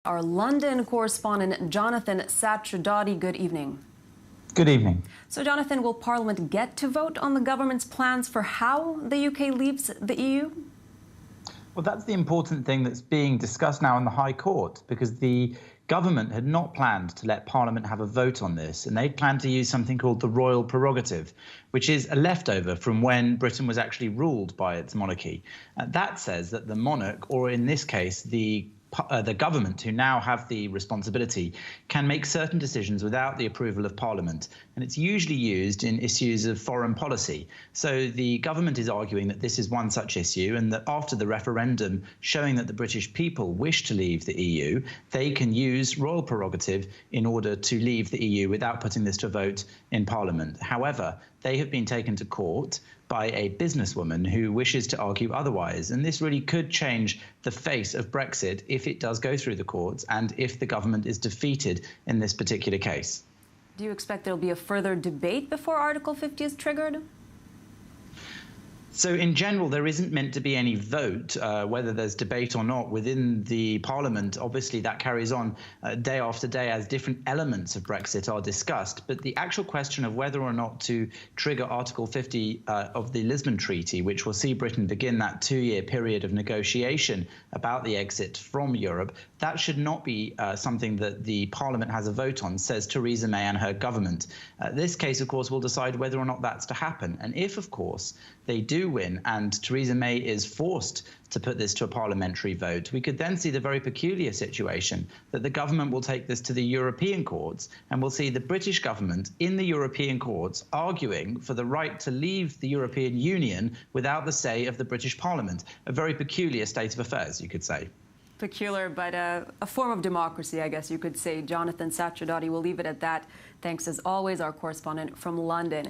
Our London correspondent, Jonathan Satradati. Good evening. Good evening. So, Jonathan, will Parliament get to vote on the government's plans for how the UK leaves the EU? Well, that's the important thing that's being discussed now in the High Court, because the government had not planned to let Parliament have a vote on this, and they planned to use something called the royal prerogative, which is a leftover from when Britain was actually ruled by its monarchy. That says that the monarch, or in this case, the government, who now have the responsibility, can make certain decisions without the approval of Parliament. And it's usually used in issues of foreign policy. So the government is arguing that this is one such issue, and that after the referendum showing that the British people wish to leave the EU, they can use royal prerogative in order to leave the EU without putting this to a vote in Parliament. However, they have been taken to court by a businesswoman who wishes to argue otherwise. And this really could change the face of Brexit if it does go through the courts and if the government is defeated in this particular case. Do you expect there will be a further debate before Article 50 is triggered? So in general, there isn't meant to be any vote, whether there's debate or not within the Parliament. Obviously, that carries on day after day as different elements of Brexit are discussed. But the actual question of whether or not to trigger Article 50 of the Lisbon Treaty, which will see Britain begin that 2-year period of negotiation about the exit from Europe, that should not be something that the Parliament has a vote on, says Theresa May and her government. This case, of course, will decide whether or not that's to happen. And if, of course, they do win and Theresa May is forced to put this to a parliamentary vote, we could then see the very peculiar situation that the government will take this to the European courts, and we'll see the British government in the European courts arguing for the right to leave the European Union without the say of the British Parliament. A very peculiar state of affairs, you could say. Peculiar, but a form of democracy, I guess you could say. Jonathan Satradati, we'll leave it at that. Thanks, as always, our correspondent from London.